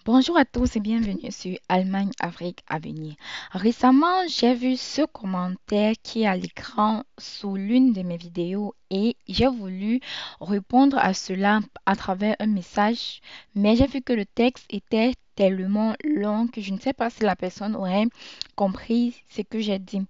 Bonjour à tous et bienvenue sur Allemagne Afrique à venir. Récemment, j'ai vu ce commentaire qui est à l'écran sous l'une de mes vidéos et j'ai voulu répondre à cela à travers un message, mais j'ai vu que le texte était tellement long que je ne sais pas si la personne aurait compris ce que j'ai dit.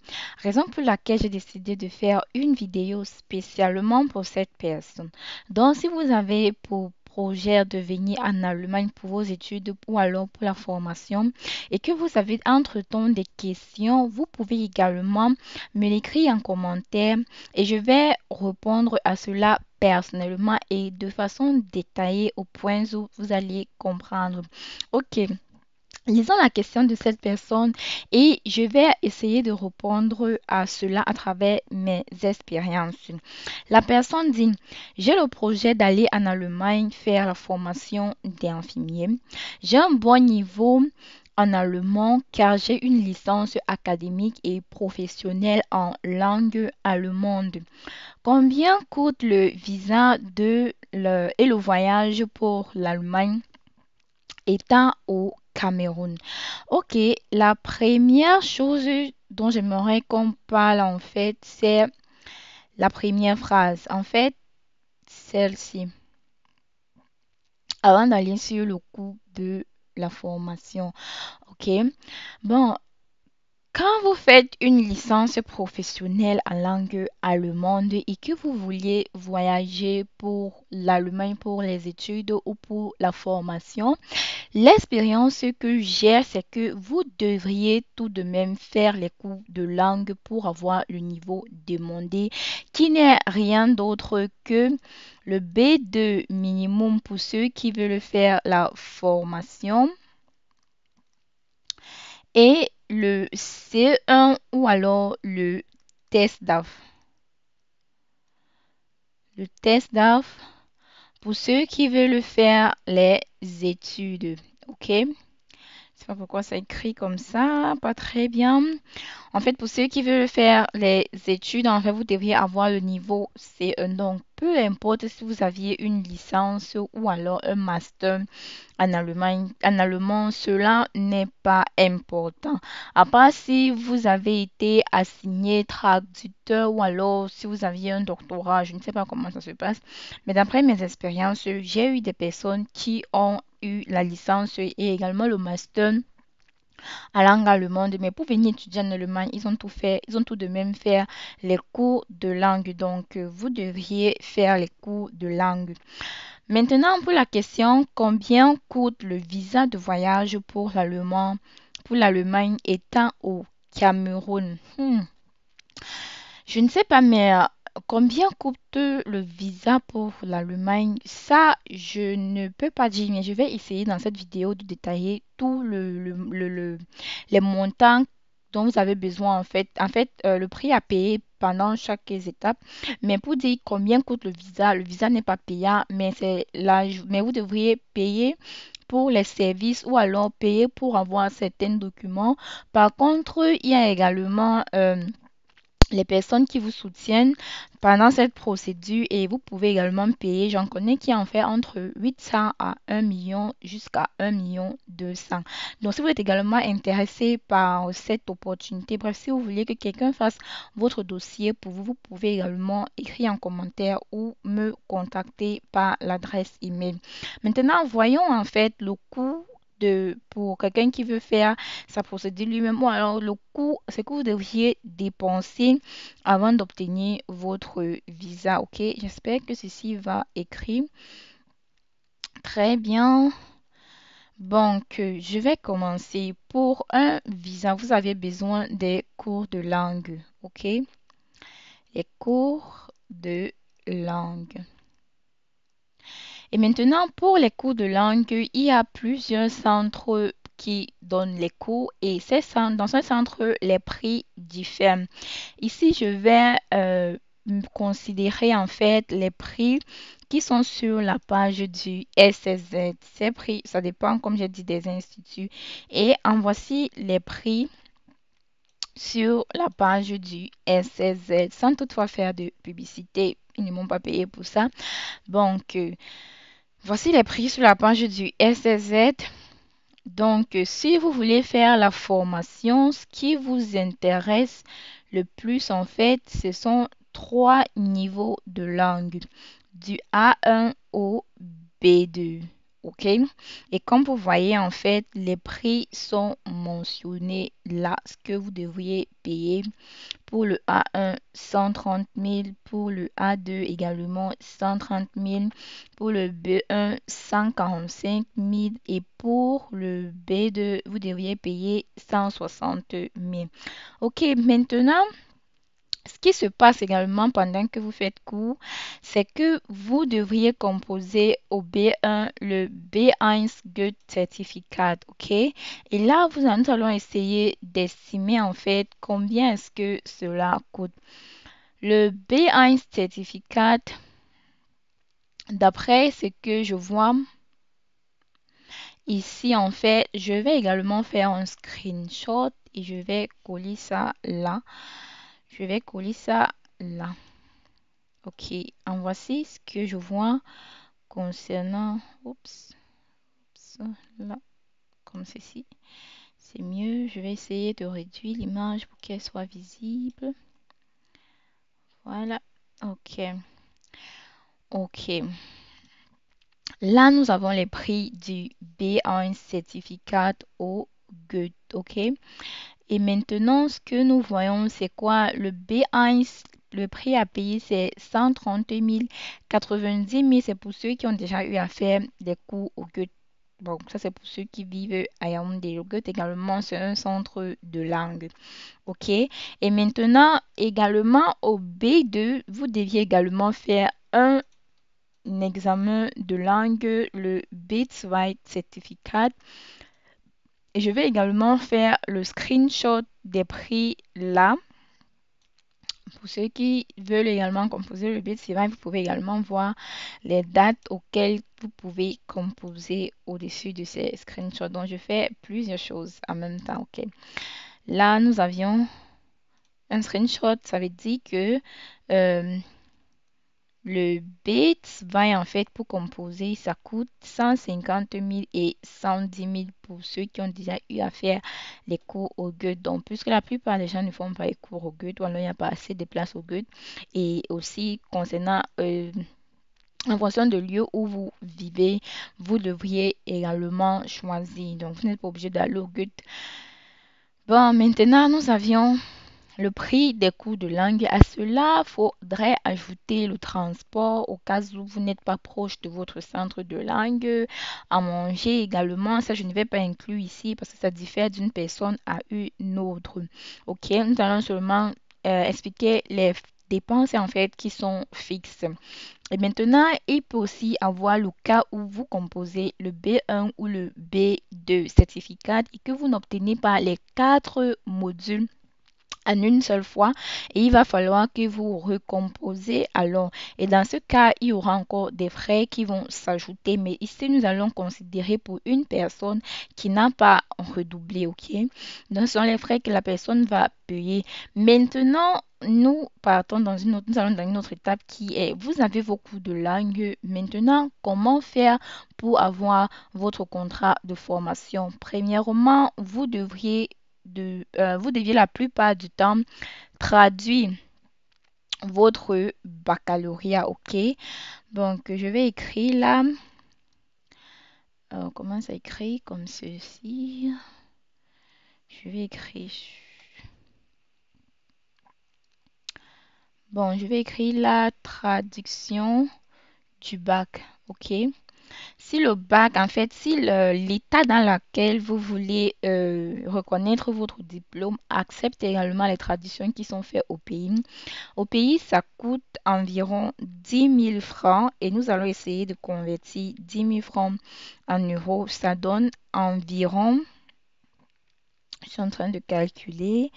Raison pour laquelle j'ai décidé de faire une vidéo spécialement pour cette personne. Donc, si vous avez pour projet de venir en Allemagne pour vos études ou alors pour la formation et que vous avez entre-temps des questions, vous pouvez également me l'écrire en commentaire et je vais répondre à cela personnellement et de façon détaillée au point où vous allez comprendre. Ok. Lisons la question de cette personne et je vais essayer de répondre à cela à travers mes expériences. La personne dit, j'ai le projet d'aller en Allemagne faire la formation d'infirmier. J'ai un bon niveau en allemand car j'ai une licence académique et professionnelle en langue allemande. Combien coûte le visa et le voyage pour l'Allemagne étant au Cameroun? Ok, la première chose dont j'aimerais qu'on parle en fait, c'est la première phrase. En fait, celle-ci. Avant d'aller sur le coût de la formation. Ok. Bon, quand vous faites une licence professionnelle en langue allemande et que vous vouliez voyager pour l'Allemagne pour les études ou pour la formation, l'expérience que j'ai, c'est que vous devriez tout de même faire les cours de langue pour avoir le niveau demandé, qui n'est rien d'autre que le B2 minimum pour ceux qui veulent faire la formation et le C1 ou alors le test DAF. Le test DAF pour ceux qui veulent faire les études. OK? Je sais pas pourquoi ça écrit comme ça, pas très bien. En fait, pour ceux qui veulent faire les études, en fait, vous devriez avoir le niveau C1. Donc, peu importe si vous aviez une licence ou alors un master en Allemagne, en allemand, cela n'est pas important. À part si vous avez été assigné traducteur ou alors si vous aviez un doctorat, je ne sais pas comment ça se passe. Mais d'après mes expériences, j'ai eu des personnes qui ont eu la licence et également le master à langue allemande. Mais pour venir étudier en Allemagne, ils ont tout fait, ils ont tout de même fait les cours de langue. Donc, vous devriez faire les cours de langue. Maintenant, pour la question, combien coûte le visa de voyage pour l'Allemagne étant au Cameroun? Je ne sais pas, mais combien coûte le visa pour l'Allemagne? Ça, je ne peux pas dire, mais je vais essayer dans cette vidéo de détailler tout les montants dont vous avez besoin en fait. En fait, le prix à payer pendant chaque étape. Mais pour dire combien coûte le visa n'est pas payant, mais c'est là, mais vous devriez payer pour les services ou alors payer pour avoir certains documents. Par contre, il y a également les personnes qui vous soutiennent pendant cette procédure et vous pouvez également payer. J'en connais qui en fait entre 800 à 1 million jusqu'à 1 million 200. Donc si vous êtes également intéressé par cette opportunité, bref, si vous voulez que quelqu'un fasse votre dossier pour vous, vous pouvez également écrire en commentaire ou me contacter par l'adresse email. Maintenant, voyons en fait le coût pour quelqu'un qui veut faire sa procédure lui-même ou alors le coût, c'est que vous devriez dépenser avant d'obtenir votre visa. Ok, j'espère que ceci va écrire très bien. Donc, je vais commencer. Pour un visa, vous avez besoin des cours de langue. Ok, les cours de langue. Et maintenant, pour les cours de langue, il y a plusieurs centres qui donnent les cours et dans ce centre, les prix diffèrent. Ici, je vais considérer en fait les prix qui sont sur la page du SSZ. Ces prix, ça dépend, comme j'ai dit, des instituts. Et en voici les prix sur la page du SSZ, sans toutefois faire de publicité. Ils ne m'ont pas payé pour ça. Donc, voici les prix sur la page du SSZ. Donc, si vous voulez faire la formation, ce qui vous intéresse le plus, en fait, ce sont trois niveaux de langue, du A1 au B2. OK? Et comme vous voyez, en fait, les prix sont mentionnés là, ce que vous devriez payer pour le A1, 130 000. Pour le A2, également 130 000. Pour le B1, 145 000. Et pour le B2, vous devriez payer 160 000. OK, maintenant, ce qui se passe également pendant que vous faites cours, c'est que vous devriez composer au B1 le B1 Good Certificate, ok? Et là, nous allons essayer d'estimer en fait combien est-ce que cela coûte. Le B1 Certificate, d'après ce que je vois ici, en fait, je vais également faire un screenshot et je vais coller ça là. Je vais coller ça là. Ok, en voici ce que je vois concernant, oups, là, comme ceci. C'est mieux. Je vais essayer de réduire l'image pour qu'elle soit visible. Voilà. Ok. Ok. Là, nous avons les prix du B1 certificat au GUT. Ok. Et maintenant, ce que nous voyons, c'est quoi? Le B1, le prix à payer, c'est 130 000. 90 000, c'est pour ceux qui ont déjà eu à faire des cours au GUT. Bon, ça, c'est pour ceux qui vivent à Yaoundé. Le GUT également, c'est un centre de langue. OK? Et maintenant, également, au B2, vous deviez également faire un examen de langue, le B2 Certificat. Et je vais également faire le screenshot des prix là. Pour ceux qui veulent également composer le B2, vous pouvez également voir les dates auxquelles vous pouvez composer au-dessus de ces screenshots. Donc, je fais plusieurs choses en même temps. OK. Là, nous avions un screenshot. Ça veut dire que euh, le bit va en fait pour composer, ça coûte 150 000 et 110 000 pour ceux qui ont déjà eu à faire les cours au GUT. Donc, puisque la plupart des gens ne font pas les cours au GUT, ou alors il n'y a pas assez de place au GUT. Et aussi, concernant, en fonction de lieu où vous vivez, vous devriez également choisir. Donc, vous n'êtes pas obligé d'aller au GUT. Bon, maintenant, nous avions le prix des cours de langue. À cela, il faudrait ajouter le transport au cas où vous n'êtes pas proche de votre centre de langue. À manger également, ça je ne vais pas inclure ici parce que ça diffère d'une personne à une autre. Ok, nous allons seulement expliquer les dépenses en fait qui sont fixes. Et maintenant, il peut aussi avoir le cas où vous composez le B1 ou le B2 certificat et que vous n'obtenez pas les quatre modules en une seule fois et il va falloir que vous recomposez alors. Et dans ce cas, il y aura encore des frais qui vont s'ajouter. Mais ici, nous allons considérer pour une personne qui n'a pas redoublé, ok? Donc, ce sont les frais que la personne va payer. Maintenant, nous partons dans une autre, nous allons dans une autre étape qui est, vous avez vos cours de langue. Maintenant, comment faire pour avoir votre contrat de formation? Premièrement, vous deviez la plupart du temps traduire votre baccalauréat, ok? Donc, je vais écrire là. Comment ça écrit comme ceci? Je vais écrire. Bon, je vais écrire la traduction du bac, ok? Si le bac, en fait, si l'état dans lequel vous voulez reconnaître votre diplôme accepte également les traductions qui sont faites au pays, ça coûte environ 10 000 francs et nous allons essayer de convertir 10 000 francs en euros. Ça donne environ, je suis en train de calculer,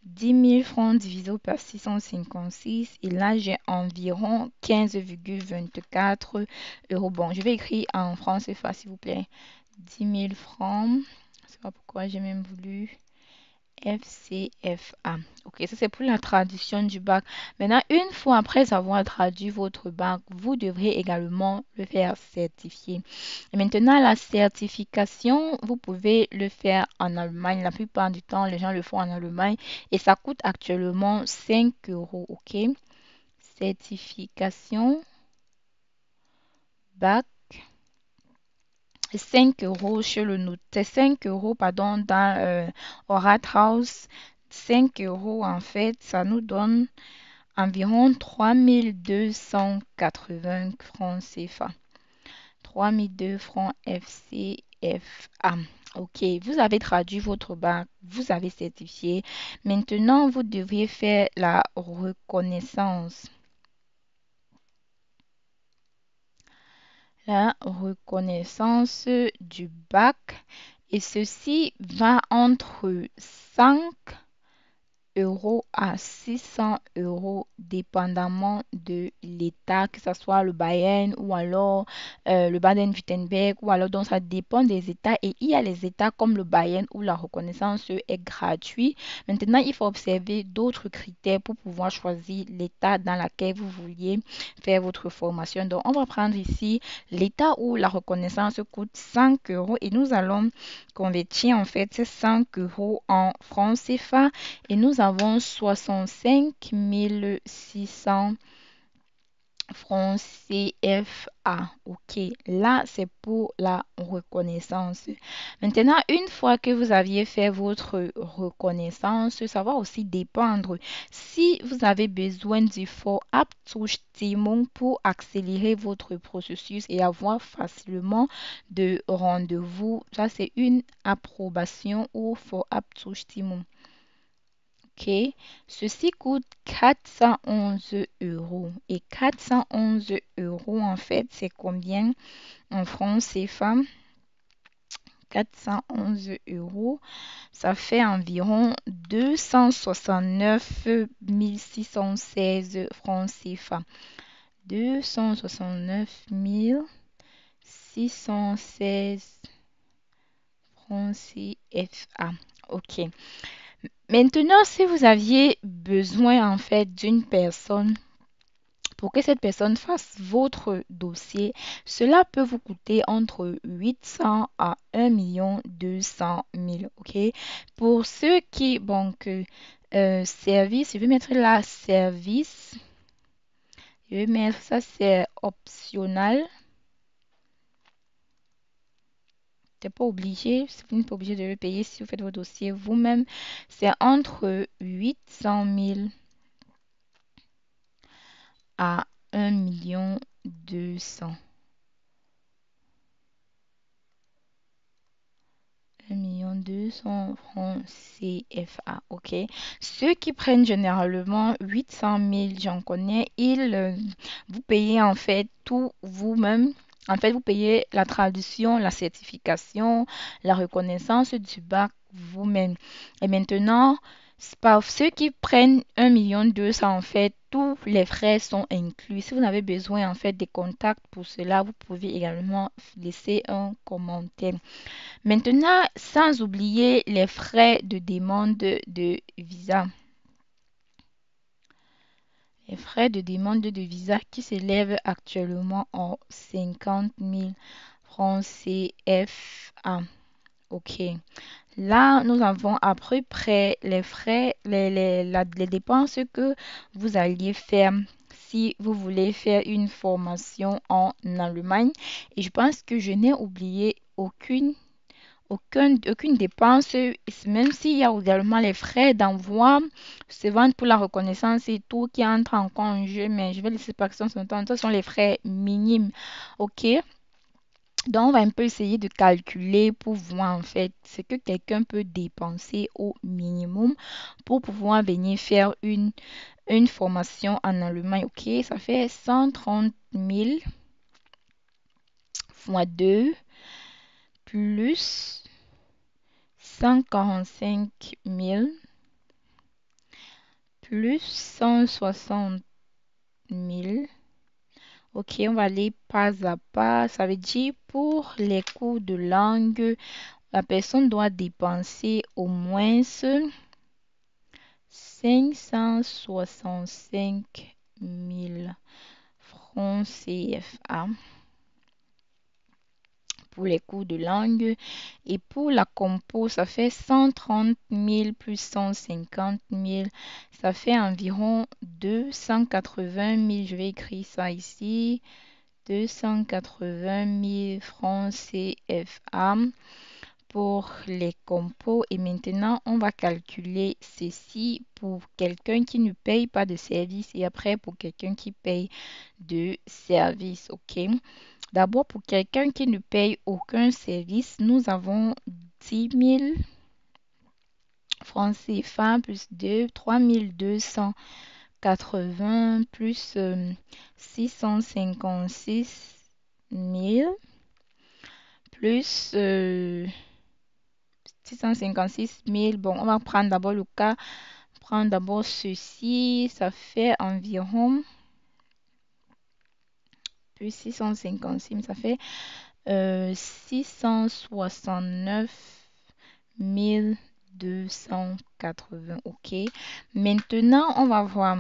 10 000 francs divisé par 656 et là j'ai environ 15,24 euros. Bon, je vais écrire en francs CFA s'il vous plaît. 10 000 francs. Je ne sais pas pourquoi j'ai même voulu FCFA. Ok, ça c'est pour la traduction du bac. Maintenant, une fois après avoir traduit votre bac, vous devrez également le faire certifier. Et maintenant, la certification, vous pouvez le faire en Allemagne. La plupart du temps, les gens le font en Allemagne et ça coûte actuellement 5 euros. Ok, certification bac. 5 euros chez le notaire, 5 euros, pardon, dans Orat House. 5 euros, en fait, ça nous donne environ 3280 francs CFA. 3002 francs FCFA. Ok, vous avez traduit votre bac, vous avez certifié. Maintenant, vous devriez faire la reconnaissance. La reconnaissance du bac et ceci va entre 5 euros à 600 euros, dépendamment de l'État, que ce soit le Bayern ou alors le Baden-Württemberg, ou alors donc ça dépend des États. Et il y a les États comme le Bayern où la reconnaissance est gratuite. Maintenant, il faut observer d'autres critères pour pouvoir choisir l'État dans lequel vous vouliez faire votre formation. Donc, on va prendre ici l'État où la reconnaissance coûte 5 euros et nous allons convertir en fait ces 5 euros en francs CFA et nous avons 65 600 francs CFA. Ok, là c'est pour la reconnaissance. Maintenant, une fois que vous aviez fait votre reconnaissance, ça va aussi dépendre si vous avez besoin du Vorabzustimmung pour accélérer votre processus et avoir facilement de rendez-vous. Ça, c'est une approbation ou Vorabzustimmung. Ok, ceci coûte 411 euros. Et 411 euros, en fait, c'est combien en francs CFA? 411 euros, ça fait environ 269 616 francs CFA. 269 616 francs CFA. Ok. Maintenant, si vous aviez besoin en fait d'une personne pour que cette personne fasse votre dossier, cela peut vous coûter entre 800 à 1 200 000. OK? Pour ceux qui, bon, que service, je vais mettre là service. Je vais mettre ça, c'est optionnel. T'es pas obligé, vous n'êtes pas obligé de le payer si vous faites vos dossiers vous-même. C'est entre 800 000 à 1 200 000. 1 200 000 francs CFA, ok. Ceux qui prennent généralement 800 000, j'en connais, vous payez en fait tout vous-même. En fait, vous payez la traduction, la certification, la reconnaissance du bac vous-même. Et maintenant, par ceux qui prennent 1 200 000, en fait, tous les frais sont inclus. Si vous avez besoin, en fait, des contacts pour cela, vous pouvez également laisser un commentaire. Maintenant, sans oublier les frais de demande de visa. Les frais de demande de visa qui s'élèvent actuellement en 50 000 francs CFA. OK. Là, nous avons à peu près les frais, les dépenses que vous alliez faire si vous voulez faire une formation en Allemagne. Et je pense que je n'ai oublié aucune dépense, même s'il y a également les frais d'envoi, se vendre pour la reconnaissance et tout qui entre en jeu, mais je vais laisser passer son temps. Ce sont les frais minimes. OK? Donc, on va un peu essayer de calculer pour voir en fait ce que quelqu'un peut dépenser au minimum pour pouvoir venir faire une formation en Allemagne. OK? Ça fait 130 000 fois 2 plus 145 000 plus 160 000. Ok, on va aller pas à pas. Ça veut dire pour les cours de langue, la personne doit dépenser au moins 565 000 francs CFA pour les cours de langue. Et pour la compo, ça fait 130 000 plus 150 000. Ça fait environ 280 000. Je vais écrire ça ici. 280 000 francs CFA pour les compos. Et maintenant, on va calculer ceci pour quelqu'un qui ne paye pas de service et après pour quelqu'un qui paye de service. OK? D'abord, pour quelqu'un qui ne paye aucun service, nous avons 10 000 francs CFA plus 3 280 plus 656 000 plus 656 000. Bon, on va prendre d'abord le cas. Prendre d'abord ceci. Ça fait environ plus 656 000. Ça fait 669 280. OK. Maintenant, on va voir.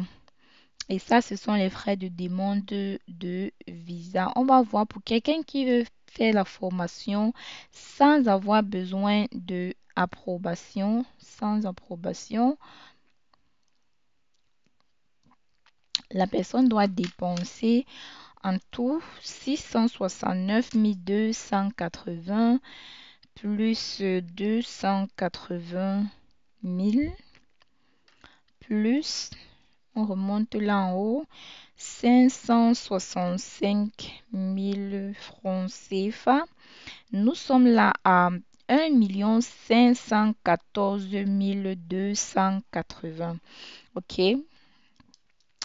Et ça, ce sont les frais de demande de visa. On va voir pour quelqu'un qui veut faire la formation sans avoir besoin de approbation. Sans approbation, la personne doit dépenser en tout 669 280 plus 280 000 plus, on remonte là en haut, 565 000 francs CFA. Nous sommes là à 1 514 280. OK?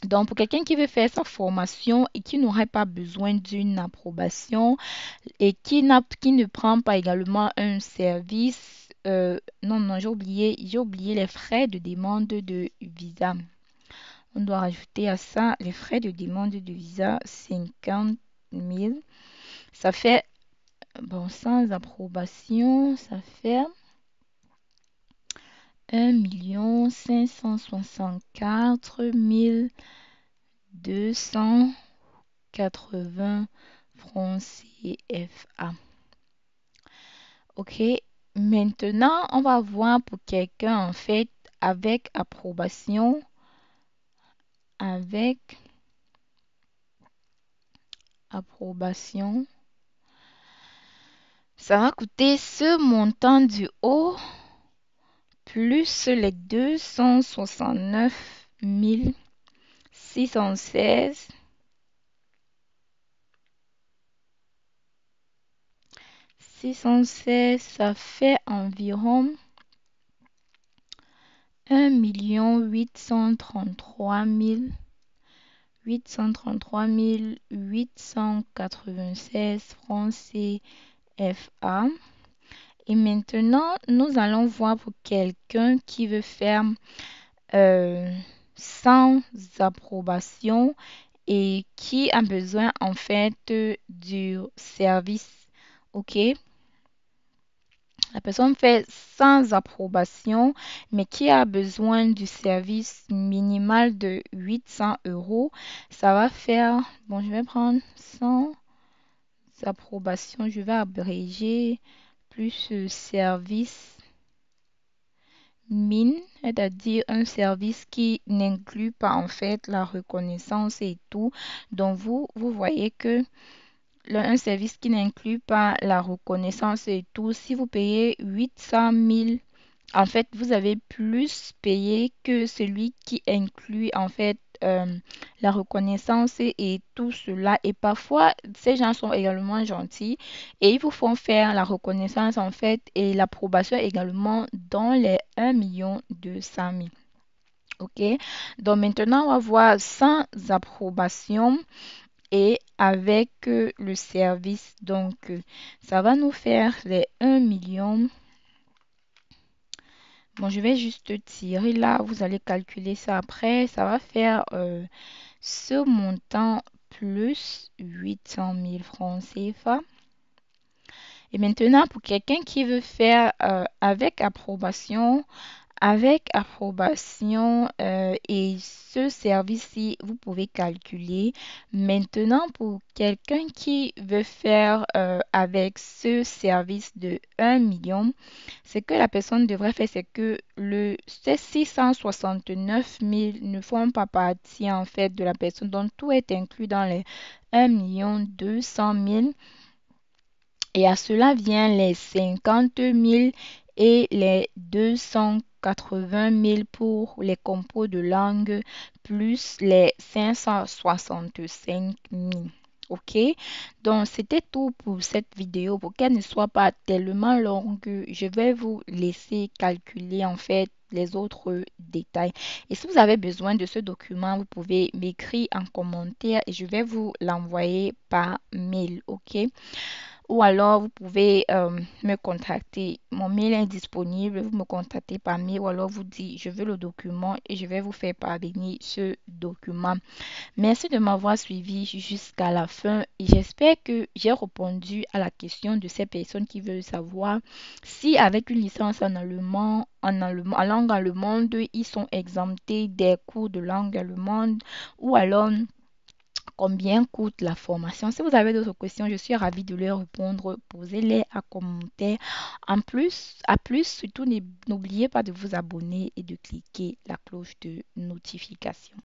Donc, pour quelqu'un qui veut faire sa formation et qui n'aurait pas besoin d'une approbation et qui ne prend pas également un service, non, j'ai oublié les frais de demande de visa. On doit rajouter à ça les frais de demande de visa, 50 000. Ça fait, bon, sans approbation, ça fait 1 564 280 francs CFA. OK. Maintenant, on va voir pour quelqu'un, en fait, avec approbation. Avec approbation. Ça va coûter ce montant du haut plus les 269 616 616, ça fait environ 1 833 896 francs CFA. Et maintenant, nous allons voir pour quelqu'un qui veut faire sans approbation et qui a besoin en fait du service. OK? La personne fait sans approbation, mais qui a besoin du service minimal de 800 euros. Ça va faire, bon, je vais prendre sans approbation, je vais abréger plus service mine, c'est-à-dire un service qui n'inclut pas en fait la reconnaissance et tout. Donc vous voyez que un service qui n'inclut pas la reconnaissance et tout, si vous payez 800 000, en fait, vous avez plus payé que celui qui inclut en fait la reconnaissance et tout cela. Et parfois, ces gens sont également gentils et ils vous font faire la reconnaissance en fait et l'approbation également dans les 1 200 000. OK? Donc maintenant, on va voir sans approbation et avec le service. Donc, ça va nous faire les 1 million. Bon, je vais juste tirer là. Vous allez calculer ça après. Ça va faire ce montant plus 800 000 francs CFA. Et maintenant, pour quelqu'un qui veut faire avec approbation, Avec approbation et ce service-ci, vous pouvez calculer. Maintenant, pour quelqu'un qui veut faire avec ce service de 1 million, ce que la personne devrait faire, c'est que ces 669 000 ne font pas partie en fait de la personne, donc tout est inclus dans les 1 200 000. Et à cela vient les 50 000 et les 280 000 pour les compos de langue, plus les 565 000. OK? Donc, c'était tout pour cette vidéo. Pour qu'elle ne soit pas tellement longue, je vais vous laisser calculer en fait les autres détails. Et si vous avez besoin de ce document, vous pouvez m'écrire en commentaire et je vais vous l'envoyer par mail. OK? Ou alors, vous pouvez me contacter. Mon mail est disponible. Vous me contactez par mail ou alors vous dites, je veux le document et je vais vous faire parvenir ce document. Merci de m'avoir suivi jusqu'à la fin et j'espère que j'ai répondu à la question de ces personnes qui veulent savoir si avec une licence en allemand, en langue allemande, ils sont exemptés des cours de langue allemande ou alors combien coûte la formation. Si vous avez d'autres questions, je suis ravie de les répondre. Posez-les à commentaire. À plus, surtout n'oubliez pas de vous abonner et de cliquer la cloche de notification.